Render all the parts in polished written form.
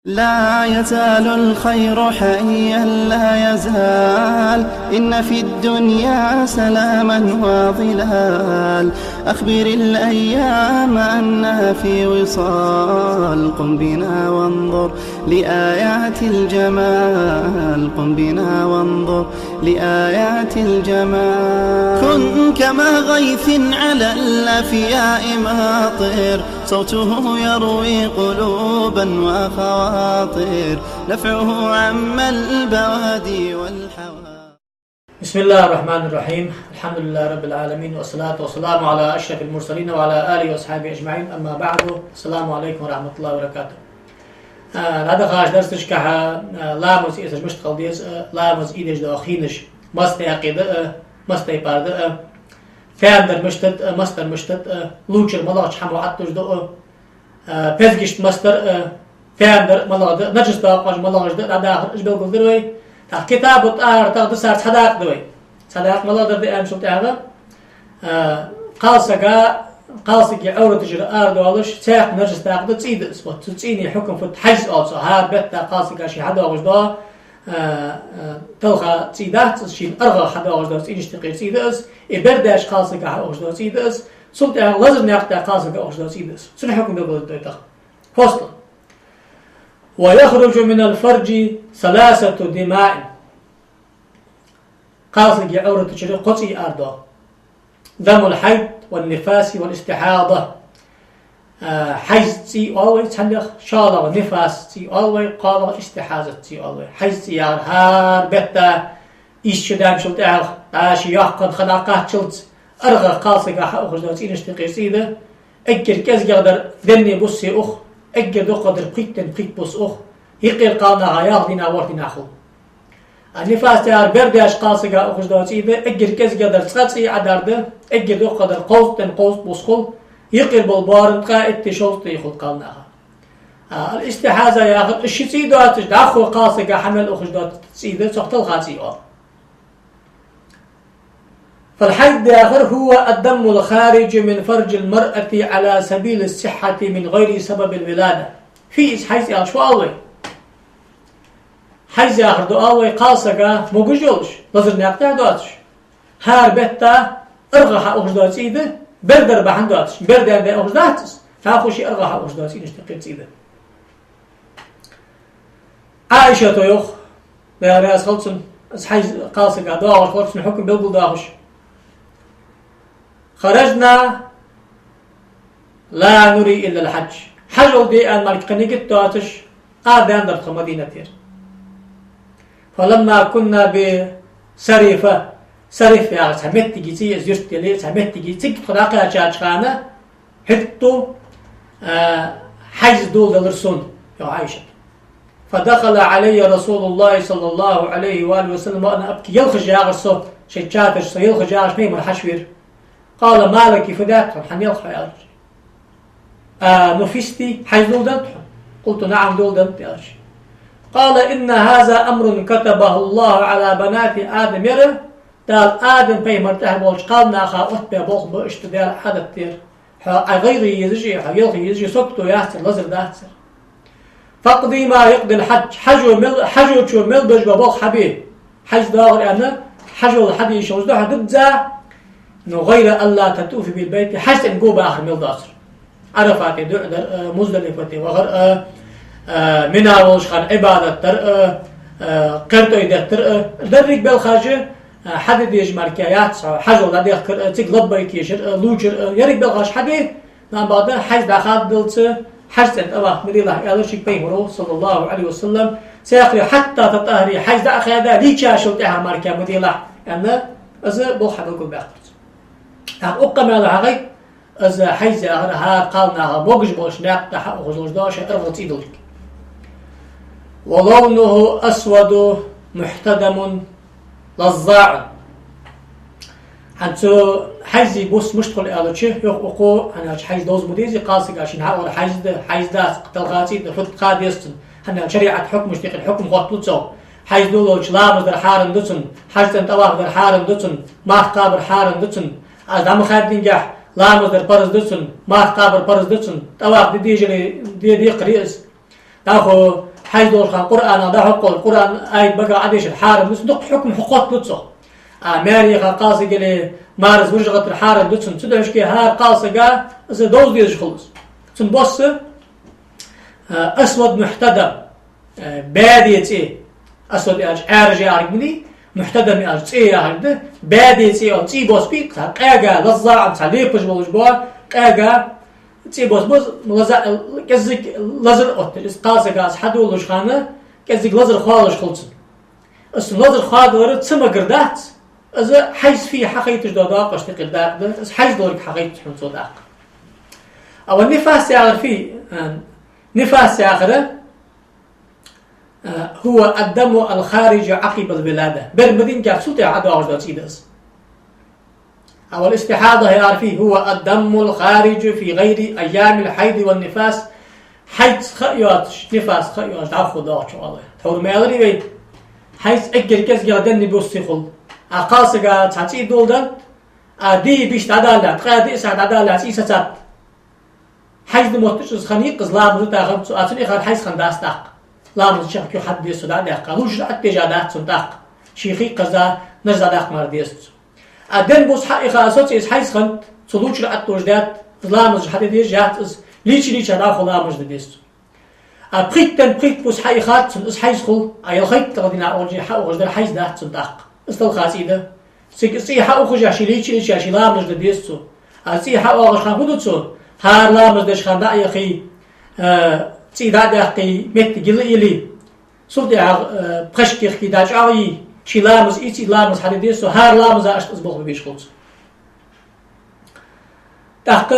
لا يزال الخير حيا لا يزال، إن في الدنيا سلاما وظلال. أخبر الأيام أنها في وصال، قم بنا وانظر لآيات الجمال، قم بنا وانظر لآيات الجمال. كن كما غيث على الأفياء ماطر، صوته يروي قلوبا وخواطر، نفعه عم البوادي والحوادي. بسم الله الرحمن الرحيم. الحمد لله رب العالمين، والصلاة والسلام على أشرف المرسلين وعلى آله وأصحابه أجمعين. أما بعد، السلام عليكم ورحمة الله وبركاته. هذا خاش درسش كها لامز إيش مشتغل ديز لامز إيدش داخينش مستي عقيدة مستي باردة فاندر مشتت مستر مشتت لوشر ملاش حمو عطش دو بزجشت مستر فاندر ملاش نجس داقش ملاش ده إيش بيقول دروي كتاب تار تاخد صار صداق دوي صداق ملاش ده أمس وتعرف قالسك عورة تجري أرض والش ساق نجس تاخد تصيد اسمه تصيني حكم في الحجز أصلا هاد بيت قالسك شيء حدا وجدا تلقى تصيدات شيء أرغى حدا وجدا تصيد يشتقي تصيدس يبردش قالسك وجدا تصيدس سلطة لازم نأخذ قالسك وجدا تصيدس سن حكم بقول ده فصل. ويخرج من الفرج ثلاثة دماء قالسك عورة تجري قصي أرض دم الحيض والنفاس والاستحاضة. حيض تي أولوي تحلق شالة ونفاس تي أولوي قالة استحاضة تي أولوي حيض تي هار بيتا إيش شدام شلت عاشي يحقن خلاقات شلت أرغى قاسك أخذ دوتين اشتقي سيدة أجر كز قدر ذني بصي أخ أجر دو قدر قيت بص أخ يقير قالنا غياغ دينا وردنا أخو النفاس تيار برداش قاسك أخذ دوتين أجر كز قدر تسقطي عدارده أجر دو قدر قوس بصخل يقير بالبارن قائد تشوط يخذ قالناها. الاستحاذة ياخذ الشتي دواتش داخل قاسك حمل أخذ دوت سيدة سقط الخاتي فالحيض آخر هو الدم الخارج من فرج المرأة على سبيل الصحة من غير سبب الولادة. في حيث آخر شو أولي حيث آخر دو أولي قاسك موجودش نظر نقطع دواتش هار بيتا أرغح أخذ دوات سيدة بردر بحن دواتش بردر بحن أخذ دواتش فأخوشي أرغح أخذ دوات سيدة اشتقيت سيدة. عائشة تويخ بيارياس خلصن حيث قاسك دواغش خلصن حكم بلبل دواغش خرجنا لا نري إلا الحج حج دي أن مالك قنيقت دواتش آدان درخ مدينة تير. فلما كنا بسريفة سريف يا سمت تجي زيرت لي سمت تجي تيجي خلاقة شاشخانة هتو حيز دول درسون يا عائشة. فدخل علي رسول الله صلى الله عليه وآله وسلم وأنا أبكي يلخج يا غرسو شيء شاتش يلخج يا غرس ميم الحشوير. قال ما لك فداك حن يلخ يا غرس نفستي حيز دول دنت. قلت نعم دول دنت يا غرس. قال إن هذا أمر كتبه الله على بنات آدم يره دال آدم بي مرتاح بولش قالنا خاوت بي بوخ بوشت ديال حدث تير غير يزجي يلغي يزجي سكتو يحتر لزر داحتر. فقضي ما يقضي الحج حجو شو مل بج بوخ حبيب حج داغر أنا حجو الحدي شوز ده حددزا إنه غير الله تتوفي بالبيت حج نقو بآخر مل داصر عرفات مزدلفة وغير منا ولش خان عبادة تر قرطو يدتر درك بالخارج حدد يجمع الكيات حجو لا ديخ تقلب بيكيشر لوجر يرك بالخارج حدي نعم بعد حج داخل دلت حج سنت الله مري الله يالله شيء بيمرو صلى الله عليه وسلم سيخلي حتى تطهري حج دا أخذ ليش شو تها ماركة مري الله أنا إذا بوح بقول بأخذ أقام على حقي إذا حج ها قالنا بوجش بوش نقطع خزوج داش أرغط يدلك ولونه أسود محتدم للظاع حنتو حيزي بوس مشتغل على شيء يقو أنا حيز دوز مديزي قاسق عشان هؤلاء حيز داس قتلغاتي دفت قاديستن هنا شريعة حكم مشتق الحكم قتلتو حيز دولوش لامز در حارم دتن حيز انتواف در حارم دتن ما قابر حارم دتن أدام خاد نجح لامز در برز دتن ما قابر برز دتن تواف دي قريس تاخو حيث دول خان قرآن ده حق القرآن آية بقى عديش الحارم بس دق حكم حقوق لتسو ماري خا قاسي قلي مارز وجغت الحارم لتسن تدعش كي هار قاسي قا إذا دوز ديش خلص تنبص أسود محتدم بادية إيه أسود إيش عارجي عارجني محتدم إيش إيه عارجده بادية إيه أو تي بوس بيك قاعة لزع عم تعليقش بوجبوا قاعة تي بوس لزع كزك لزر أوتل قاسي قاس حدو لجخانة كزك لزر خالش خلص أصل لزر خالش تسمى قردات إذا حيز فيه حقيقة جداق أشتغل داق ده إذا حيز دورك حقيقة حنصو داق أو النفاس يعرف فيه نفاس آخره هو الدم الخارج عقب الولادة بالمدين كابسوت عدو عجدات سيدس أو الاستحاضة يعرفيه هو الدم الخارج في غير أيام الحيض والنفاس حيث خيات نفاس خيات عفو داش والله تقول ما يدري بي حيث أجل كز جادن بوستيخل أقاصق تعطي دولدن دي بيشت عدالة قادي إسعد عدالة سيسات حيث موتش خنيق لا مزود أخذ سؤالني خال حيث خنداس داق لا مزود شيخ كيو حد يسود داق قالوش أتجادات صنداق شيخي قزا نزل داق مرديست أدن بوس حقي خاصة إس حيث خند صلوش أتوجدات لا مزود حد يدير جات إس ليش داخل لا مزود ديست بريت بوس حقي خاصة إس حيث خل أي خيط تقدينا أولجي حق وجدر حيث داق صنداق استل خاصيده سي حق وخج عشي ليش عشي لا مزود ديست أسي حق وخج خابودتسو هار لا مزدش خاندا يخي تيدا دقي مت جل يلي صوتي برشكي خي داجاوي شي لامز ايتي لامز حديسو هار لامز اش تصبغ بيشخلص دق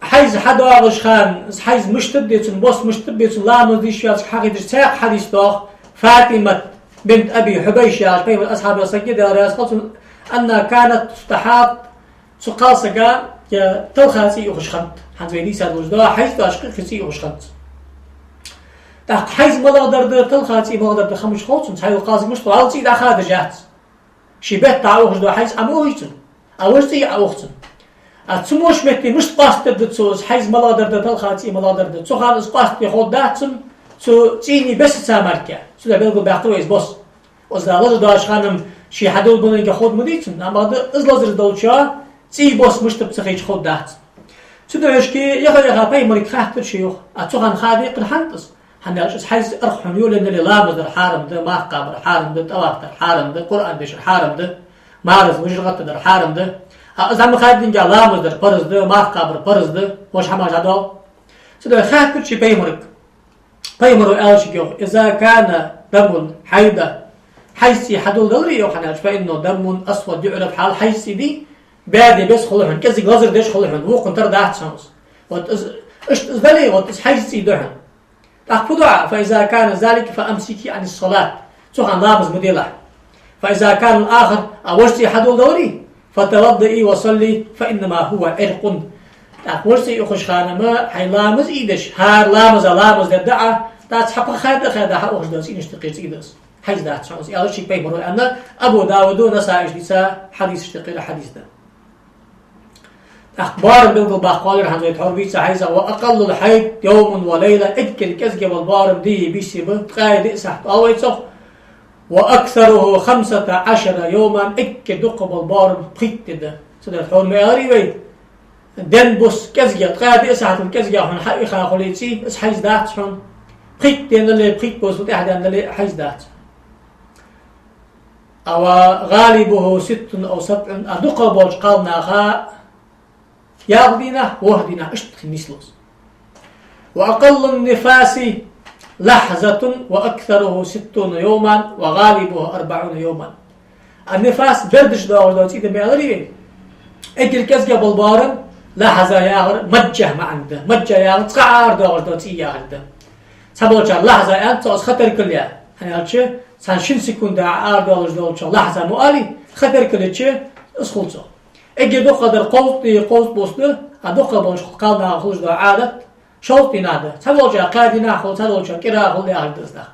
حيز حدا واش خان حيز مشتبيتن بوس مشتبيتن لامز دي شياس حقي تاع حديث دوخ فاطمه بنت ابي حبيش يا بين اصحاب السجد راسخت انها كانت تستحاط سقاسقا تلخاسي يخشخنت حنزويني ساد وجدا حيث تاشق خسي يخشخنت تحت حيث ملادر تلخاسي ملادر خمش خلص حيث القاسي مش طالع سي داخل جات شبت تعوج دو حيث امويتن اوستي اوختن اتسموش متي مش قاست دتسوس حيث ملادر تلخاسي ملادر سو خالص قاست يخود داتن سو تيني بس سامركه سو بيلغو باعتويز بوس وزالر داش خانم شي حدول بنيك خود مديتن اما ازلازر دولشا تي بوس مش تبسخيش خود دات سدعش كي يغا باي مريك خاطر شيوخ اتوغان خادق الحنطس حناش حيز ارخن يولن اللي لابد الحارم ده ما قابر حارم ده توقت الحارم ده قران دش الحارم ده مارز وجغت ده الحارم ده زعما خادين جا لامز ده برز ده ما قابر برز ده واش حما جادو سدع خاطر شي باي مريك الشيوخ اذا كان دم حيده حيث حدول دوري يو حناش فانه دم اسود يعرف حال حيث دي بادي بس خلهم كذا غازر ديش خلهم وقن ترى داعت شمس ايش ذلي وات حيث دهن تاخذوا فاذا كان ذلك فامسكي عن الصلاه سبحان الله مديله فاذا كان الاخر اوشتي حدول دوري فتوضئي وصلي فانما هو عرق تاخذي يخش خانه ما حي لامز ايدش هار لامز دعا تاتحق خد حق وجدس يشتقي ايدس حيث داعت شمس يا شيء بيمر ان ابو داود ونسائج لسا حديث اشتقي حديث ده أخبار بالقل باقوال رحمة الله بيسا حيثا وأقل الحيض يوم وليلة إذكر كزجب البارم دي بيسيب قايد إسحت أويتسخ وأكثره 15 يوما إذكر دقب البارم قيت ده سيدة الحول مياري بي دن بس كزجب قايد إسحت الكزجب من حقيقة خليتي إس حيث دات شون قيت دين اللي قيت بس وتحدى أن اللي حيث دات أو غالبه 6 أو 7 أدقب والقالنا خاء ياغدينا وهدينا اشتخ نسلوس وأقل النفاس لحظة وأكثره 60 يوما وغالبه 40 يوما النفاس بردش داور دوتي دمي أغريبين اجل كزجة بالبارن لحظة ياغر مجه ما عنده مجه ياغر تقعار داور دوتي ياغر سابوشا لحظة أنت أص خطر كلها هني هالشي سان شن سكوند عار داور دوتي لحظة مؤالي خطر كلها اسخلصه اجي دو قدر قوس بوسته ادوق بونش قالنا خلص دا عادت شوطي ناده سبوجا قادنا خو سبوجا كرا خو يا دزدق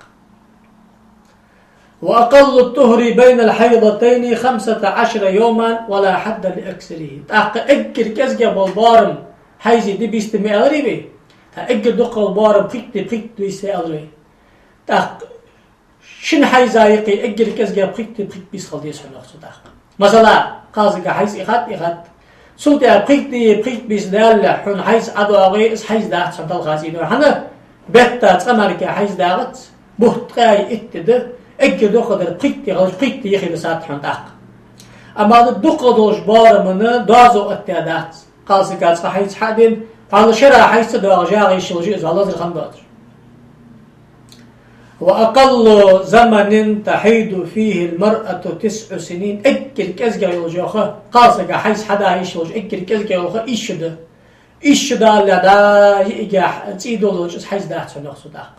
واقل الطهر بين الحيضتين 15 يوما ولا حد لاكثره تاق اجر كزجا بالبارم حيزي دي بيستمي اغريبي تا اجر دقة بارم بخيت بيسي أدري تا شن حيزايقي اجر كزجا بخيت بيس خلديس حنوخ تاق مثلا قازق حيز إخات سلطة بخيت بيس دال حن حيز أدواغي إس حيز داعت سنتال غازينو حنا بيتا تقمارك حيز داعت بوهتقاي اتده اجر دقة در بخيت يخي سات حن تاق أما الدقة دوش بارمنا دازو اتدات قازق حيز حادين على شرع حيث تدواغ جاغي شلجي إذا الله زرخان بادر وأقل زمن تحيد فيه المرأة 9 سنين اكل كزجا يوجوخه قاسق حيث حدا يشوج اكل كزجا يوجوخه إيش دا لدا يجا تيدو لوج حيث داحت سنوخ صداق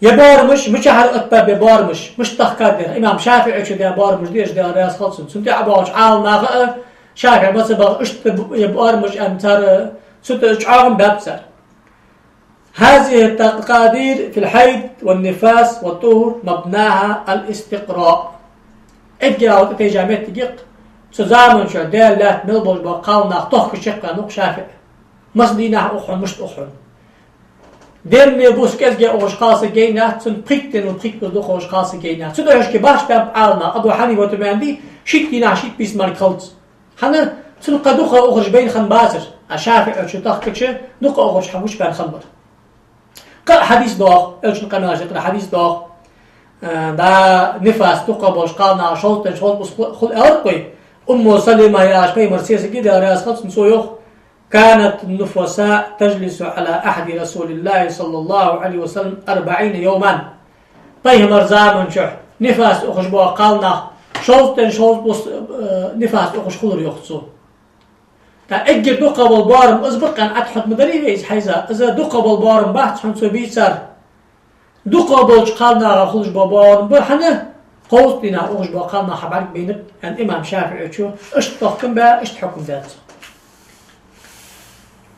يبارمش مش هر أتباب يبارمش مش تخكادر إمام شافعي شو دا بارمش ديش دا راس خلصن سنتي عباوش عال ناغا شافعي بس بغ اشت يبارمش أمتر ست عاغم بابسر هذه التقادير في الحيض والنفاس والطهر مبناها الاستقراء ادجا وتجامعت تجيق سزامن شو دال لا ملبوش بقاونا طخ شقه نق شافع مصدينا اخن مش اخن دم بوس كزجا اوش قاس جينا تن بريكتن وبريكتن دو اوش قاس جينا تدوش كي باش باب عالنا ابو حني وتماندي شيتينا شيت بيس مال خلط حنا تن قدوخ اوش بين خن بازر الشافع شو تخكش دق اوش حوش بان خمر قال حديث داغ الشن قناجة حديث داغ دا نفاس تقبش قالنا شوط بس خل أرقي سلمة يا أشبه مرسيس كده راس خلص نسويخ كانت النفساء تجلس على أحد رسول الله صلى الله عليه وسلم 40 يوما طيه مرزا من شح نفاس أخش بوا قالنا شوط بس نفاس أخش خلر يخصو تا اجر دو قبل بارم ازبق ان اتحط مدري بيز حيزا اذا دو قبل بارم بحث حنسو بيسر دو قبل قالنا خلج بارم بحنا قوت لنا اوج قالنا حبارك بينك ان امام شافعي شو اشت تحكم با اشت حكم ذات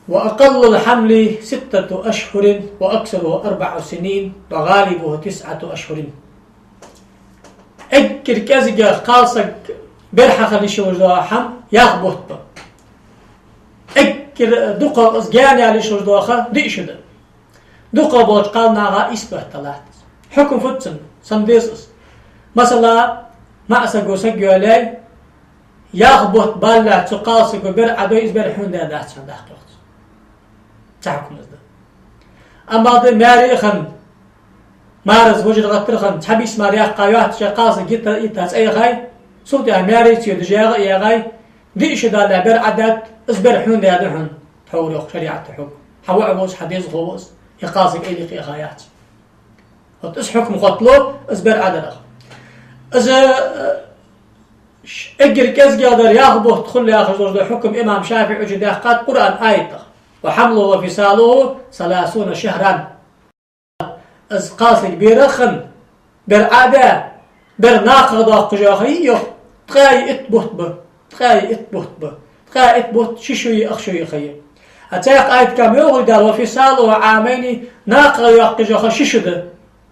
واقل الحمل 6 اشهر واكثره 4 سنين وغالبه 9 اشهر اجر كازجا قالسك برحة خلي شو حم ياخبط اكر دقة ازجاني على شو داخل ديش ده دقة باج قالنا رئيس بهتلات حكم فتن سنديس مثلا ما اسجو سجو عليه يخبط بالله تقاسق وبر عدو يزبر حون ده دات سندخ وقت تحكم ده اما ده ماري خن مارز وجد غتر خن تحبيس ماريا قايات شقاص جيت يتاس اي غاي صوت يا ماري تي دجاغ يا غاي ديش ده لعبر عدد ازبر حون ده دحون تحول شريعه الحكم حوا عبوس حديث غوص يقاسق اي لقي غايات وتس حكم قتلو ازبر عدد اذا اجر كاز قادر ياخذه تدخل ياخذ حكم امام شافعي وجد قد قران ايته وحمله وفصاله 30 شهرا از قاسق بيرخن برعاده برناقض قجاخيه تقاي اتبوت ششوي اخشوي خيه اتاق ايت كم يوغل دار وفصاله عامين ناقض قجاخ ششده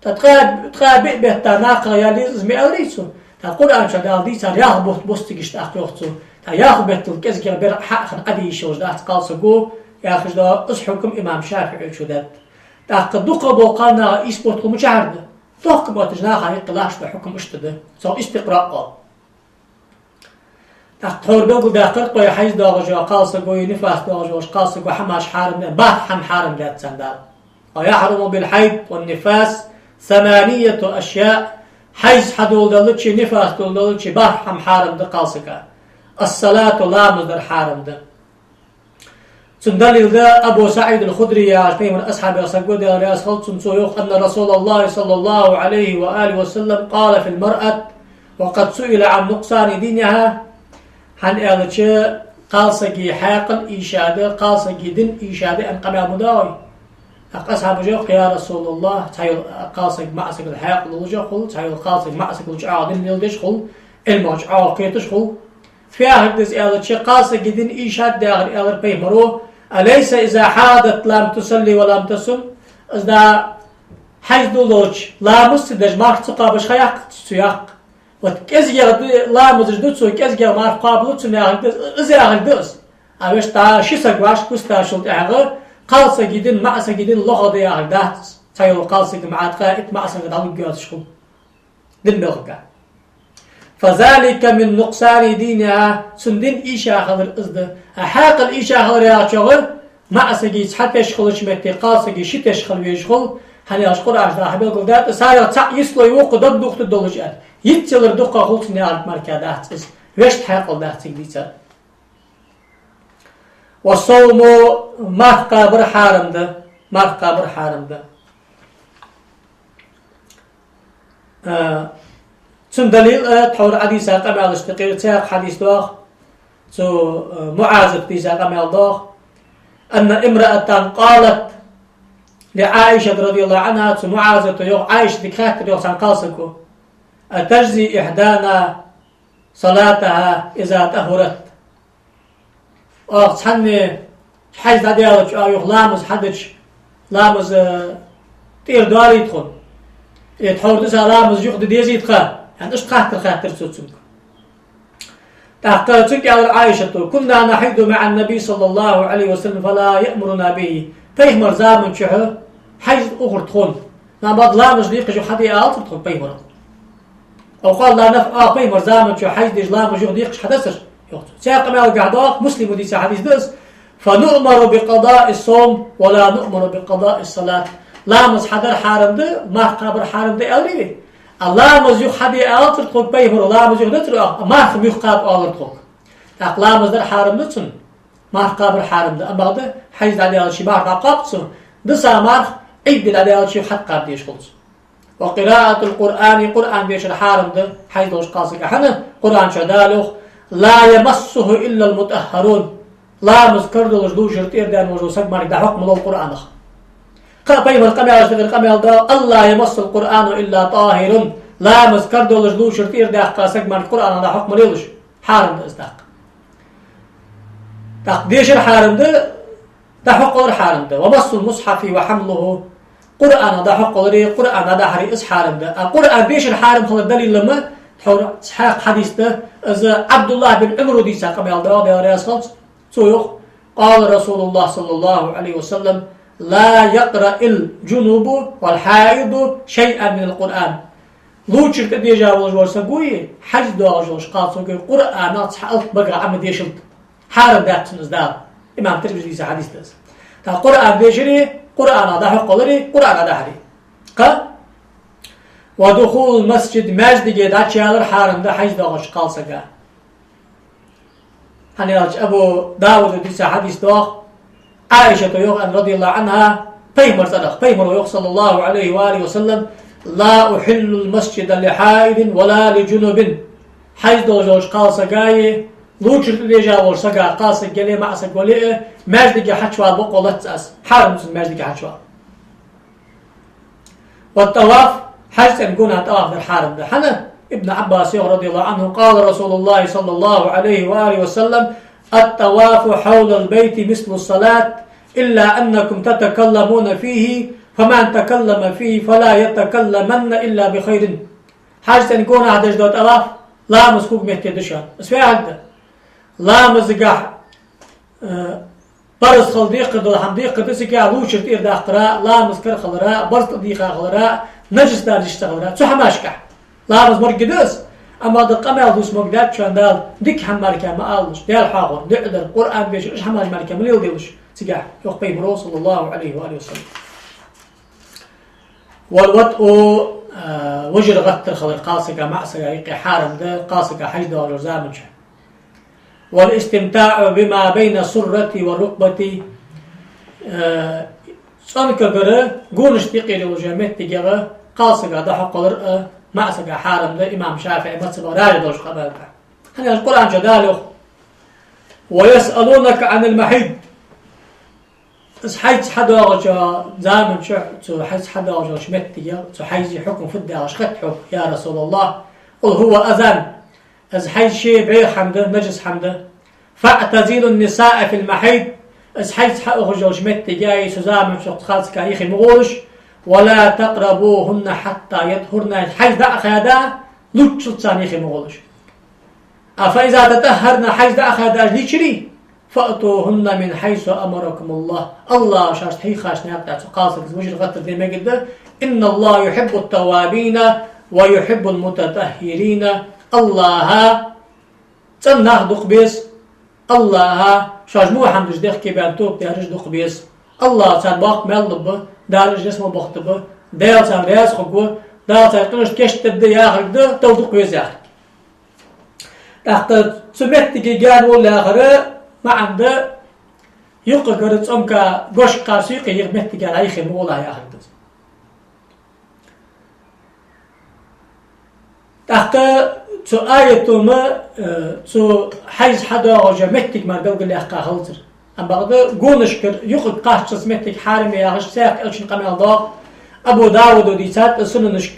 تقاي بيتا ناقض يالي زمي اوريسو القرآن شغال دي صار ياخذ بوستيجش تاخذته ياخذ بيت كاز بر حق ادي شوز دات قالسقو ياخذ ده اس حكم امام شافعي شو ده تاقدق بوقانا اسبوت مجعرد تحكم تجناح هاي قلاش حكم اشتده سو استقراء تحور بقول داخل قوي حيز داغجا قالسقو نفاس داغجا قالسقو حماش حارم بعد حم حارم ذات سندال ويحرم بالحيض والنفاس 8 اشياء حيز حدول دلتشي نفاس دول دلتشي بار حم حارم ده قالسقا الصلاة لا مصدر حارم ده سندليل ده أبو سعيد الخدري يا عشبه من أصحاب يسقود يا رياس خلط سنسويوخ أن رسول الله صلى الله عليه وآله وسلم قال في المرأة وقد سئل عن نقصان دينها حن إالتشي قالسقي حاقل إيشادة قالسقي دين إيشادة أن قمع مداوي أصحاب جوخ يا رسول الله تايل قاسق معسق الحاق لوجخل تايل قاسق معسق الجعاد يلدشخل المجعاد كيتشخل في هذا قالت شي قاسق دين ايشاد داخل الى بيمرو اليس اذا حادت لم تصلي ولم تصم اذا حيث دولوج لا مستدج ما تقابش خياق سياق وتكزي لا مزجدت سو كزي ما قابلت سنه اذا غدس اوش تا شي سغواش كستا شلت اغه Qalsa gidin, ma'sa gidin, loğa diyar, da çayol qalsa gidin, ma'atqa, it ma'sa gidin, alıp göğütüşkul. Dinmiyorga. Fazalika min nuqsani diniha, sundin işa kalır ızdı. Haqıl işa kalır ya çoğu, ma'sa gidin, hateş kılıç metti, qalsa gidin, şiteş kıl veşkul, hani aşkur ajda, habil gıldat, sayar çaq yisloy oku, da duqtu dolujar. Yitçilir duqa kulsun ya alıp markada ahtsiz. Veşt haqıl da ahtsiz gidiyar. والصوم مرقى برحارمده مرقى برحارمده ثم دليل تحور حديث قبل استقير تاق حديث دوخ تو معاذ حديث قبل دوخ أن امرأة قالت لعائشة رضي الله عنها تو معاذ تو عائشة ذكرت يوم سنقاسكو أتجزي إحدانا صلاتها إذا طهرت صحني حاج داديالك يوخ لامز حدج لامز تير دوالي يدخل يتحور دسا لامز يوخ ديزي يدخل يعني اش تخاطر خاطر سوتسمك تحقرتك على عائشة كنا نحيد مع النبي صلى الله عليه وسلم فلا يأمرنا به فيهمر زامن شحه حاج أخر تخون نابد لامز ليقج حدي آلت تخون فيهمر أو قال لا نفع فيهمر زامن شحه حاج ديج لامز يوخ ديقش حدثر سياق مال قعداق مسلم ودي حديث دس فنؤمر بقضاء الصوم ولا نؤمر بقضاء الصلاة لامز حضر حارم ده ما قبر حارم ده أولي لامز يخ حدي ألتر تخوك بيهمر لامز يخ دتر ما خم يخاب أولر تخوك تاق لامز در حارم ده تن ما قبر حارم ده أما ده حيث عليه الشي ما قاب تن دس أمار عيد عليه الشي حق قاب ديش خلص وقراءة القرآن قرآن بيش الحارم ده حيث دوش قاسك حنا قرآن شدالوخ لا يمسه إلا المطهرون لا مذكر دلش دو شرطير دان وجو سجمار ده حكم القرآن قبيل القمع القمع ده الله يمس القرآن إلا طاهر لا مذكر دلش دو شرطير ده سجمار القرآن ده حكم ليلش حارم ده استاق تقديش الحارم ده حق الحارم ده ومس المصحف وحمله قرآن ده حق لري قرآن ده حري إس حارم ده القرآن بيش الحارم خلال دليل لما حور إسحاق حديث ده إذا عبد الله بن عمرو دي ساق مال ده رئيس خلص سويخ قال رسول الله صلى الله عليه وسلم لا يقرأ الجنوب والحائض شيئا من القرآن لوچر كده يجاوز ورسا قوي حج دواجوش قال سوكي قرآن أصحالت بقى عم ديشلت حارم ده تنز ده إمام ترمز دي حديث ده تا قرآن ديشري قرآن ده حق لري قرآن ده حري قال ودخول المسجد مجد جد أشياء حارم ده حج دواج قال سجا هنيرج أبو داود ديسا حديث دوخ عائشة يوخ أن رضي الله عنها فيمر صدق فيمر يوخ صلى الله عليه وآله وسلم لا أحل المسجد لحائد ولا لجنوب حج دواج قال سجاي لوچر تديجا ور سجا قال سجلي مع سجولي مجد جد حشوا بقولت أس حارم مجد جد حشوا والطواف حج نكون طواف الحارم ده حنا ابن عباس رضي الله عنه قال رسول الله صلى الله عليه وآله وسلم الطواف حول البيت مثل الصلاة إلا أنكم تتكلمون فيه فمن تكلم فيه فلا يتكلمن إلا بخير حاجة نكون هذا دو طواف لا مسكوك مهتي دشان اسمع هذا لا مزقح برز خلديق دو حمديق تسكي علوش تير دا قراء لا مسكر خلراء برز ديقا خلراء نجس دار يشتغلراء سو حماشكح لا مزمر قدس أما دقمة دوس مقداد شان دال ديك حمالك ما قالش دال حاضر دقدر القرآن بيش إيش حماج مالك مليل ديلش سجاح يخ بيمرو صلى الله عليه وآله وسلم والوطء وجر غتر خلر قاسك معسك يقي حارم ده قاسك حجد ورزامج والاستمتاع بما بين السرة والركبة صانك غره قونش تقي لوجامت تجاه قاسك ده حقر معسك حارم ده إمام شافعي مصر راجع دوش قبلها هني القرآن جداله ويسألونك عن المحيض حيث حدا رجع زامن شو حيث حدا رجع شمت تجاه حيث حكم في الدار شختحه يا رسول الله قل هو أذان إذ حيث شيء بعير حمده نجس حمده فاعتزلوا النساء في المحيض إذ حيث رجع شمت تجاه سزامن شو خالص كاريخي مغولش ولا تقربوهن حتى يطهرن حيث دا أخذا لوتش تصانيخي مغولش فإذا تطهرن حيث دا أخذا ليشري فأتوهن من حيث أمركم الله. الله شاش هي خاش نابتا قاصد وجه غتر دي ما قد إن الله يحب التوابين ويحب المتطهرين. الله تناخ دوق بيس الله شاش مو حمد جديخ كيبان توب دارج دوق بيس الله تان باق ملب دارج جسمه بختب دال تان رياز خقو دال تان قنش كشت تبدي ياخد ده تو دوق بيس ياخد تحت سمتي جان ولا آخره ما عنده يقع قرط أمك قش قاسيق يغمتي جان أي خيم ولا ياخد تحت تو آية ما تو حيز حدا وجمتك ما قال لي أحقا خلطر أم بعد قونش كر يقع قاش سمتك حارم يا غش ساق ألشن قمي الله أبو داود وديسات سننش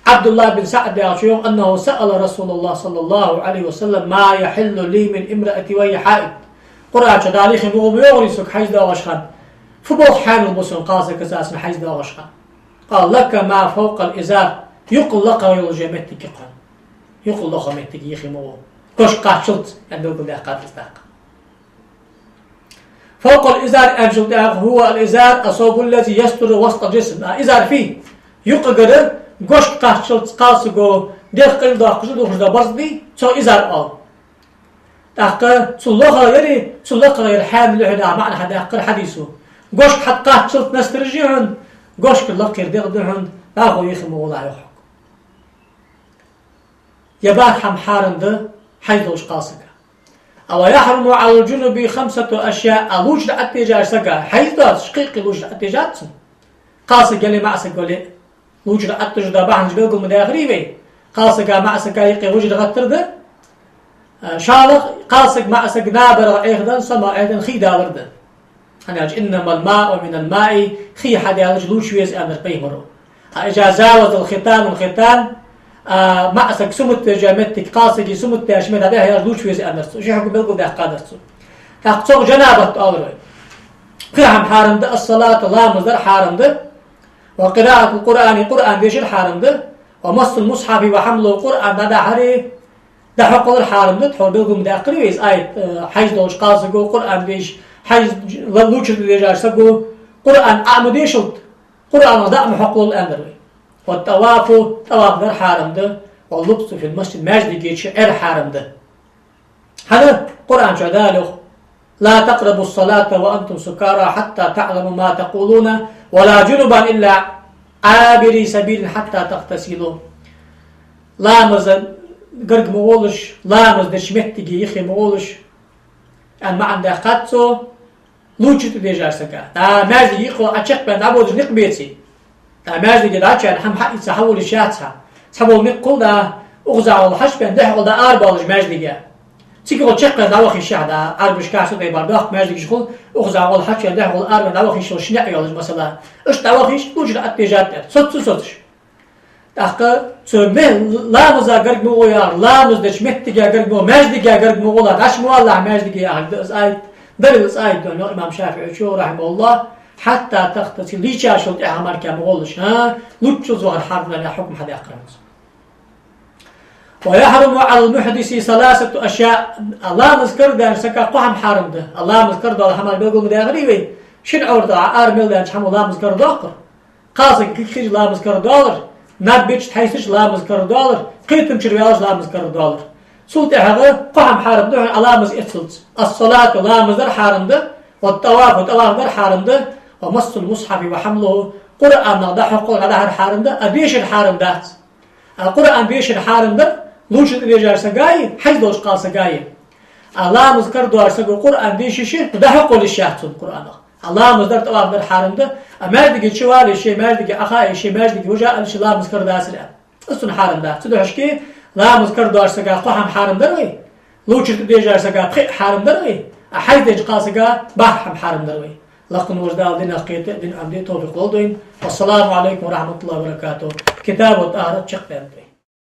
عبد الله بن سعد يعشيهم أنه سأل رسول الله صلى الله عليه وسلم ما يحل لي من امرأتي وهي حائض. قرأت تاريخ مغم يغرسك حيز دا وشخان فبوخ حامل المسلم قاسك أساس حيز دا وشخان قال لك ما فوق الإزار يقل لك ويلجمتك قال يقل لك متك يخي مو كش قاشلت عنده قل قاد استاق فوق الإزار أنشلت هو الإزار أصوب الذي يستر وسط الجسم إزار فيه يقل قش قاشلت قاسقو دخل دا قشد وخشد برصدي تو إزار آل تحقا تلقى يري تلقى غير حامل هنا معنى هذا أقر حديثه قش حد قاشلت نسترجعون قش كلك يردغ دهن باغو يخم والله يحق يبات حم حارم ده حيثوش قاسقا أو يحرم على الجنوب 5 أشياء الوجد التجار سقا حيثوش شقيق الوجد التجار قاسق يلي معسق ولي وجد التجار بحنج قلقل مداخري بي قاسقا معسقا يقي وجد غتر ده شالق قاسق معسق نابر ايضا سما ايضا خيدا وردا هناج انما الماء ومن الماء خي حد يالج لوش ويز امر بيمرو اجا زاوت الختان معسق سمت جامتك قاسقي سمت اشمد هذا يالج لوش ويز امر شي حكم بالقل ده قادرت تاقصو جنابه اولوي قيام حارم ده الصلاه لا مصدر حارم ده وقراءه القران بيشر حارم ده ومس المصحف وحمله القران ده حري ده حق الحارم ده تحول بالقوم ده قريز آية حيز دوش قاسقو قرآن بيش حيز لوچ ديجار سقو قرآن أعمديشوت قرآن ده محق الأمر والطواف طواف ده الحارم ده واللبس في المسجد ماجد جيتش الحارم ده هذا قرآن شداله لا تقربوا الصلاة وأنتم سكارى حتى تعلموا ما تقولون ولا جنبا إلا عابري سبيل حتى تغتسلوا لا مزن قرق مغولش لامز دشمتي يخي مغولش أن ما عنده قاتسو لوچت ديجار سكا مازي يخو أشق بان أبودش نقبيتي مازي جداتش أن هم حقي تحول الشاتها تحول نقول دا أغزع والحش بان دحول دا أربالش مازي جا تيكو تشق بان داوخي الشاع دا أربش كاسو دا يبارداق مازي يشغل أغزع والحش بان دحول أربان داوخي شو شنع يولج مثلا إش داوخيش لوچت أتجات سوتش تحقا تمه لامز أقرب مويار لامز دش متجا أقرب مو مجدجا أقرب مولا عش مولا مجدجا أقدس آية درس آية دون الإمام شافعي شو رحمه الله حتى تغتسل ليش عشان إعمار كمغولش ها لطشز وغير حرب لنا حكم حدا يقرأ ويحرم على المحدث 3 أشياء الله مذكر ده سكا قحم حرم ده الله مذكر ده الحمل بيقول مداغري شن عورد عارمل ده حمل الله مذكر ده قاصد كيخرج الله مذكر دولار نبيش تحيسش لا مذكر دولار قيتم شريالش لا مذكر دولار سلطة هذا قحم حارم ده علامز إتسلت الصلاة لا مذكر حارم ده والطواف ده حارم ده ومس المصحف وحمله قرآن ده حقوق على حارم ده أبيش الحارم ده القرآن بيش الحارم ده لوش الرجال سجاي حيث دوش قال سجاي الله مذكر دوار سجو قرآن بيش شيء ده حقوق للشهد القرآن الله مصدر طواف در حارم ده مردك شوالي شيء مردك أخاي شيء مردك وجاء الشيء لا مذكر ده أسرع أصلا حارم ده تدوش كي لا مذكر دار سجا قحم حارم دروي لوش ديجار سجا قي حارم دروي أحد يجقا سجا بحم حارم دروي لكن وجدال دين أخيت دين عمدي توفيق والدين والسلام عليكم ورحمة الله وبركاته كتاب وطهارة شق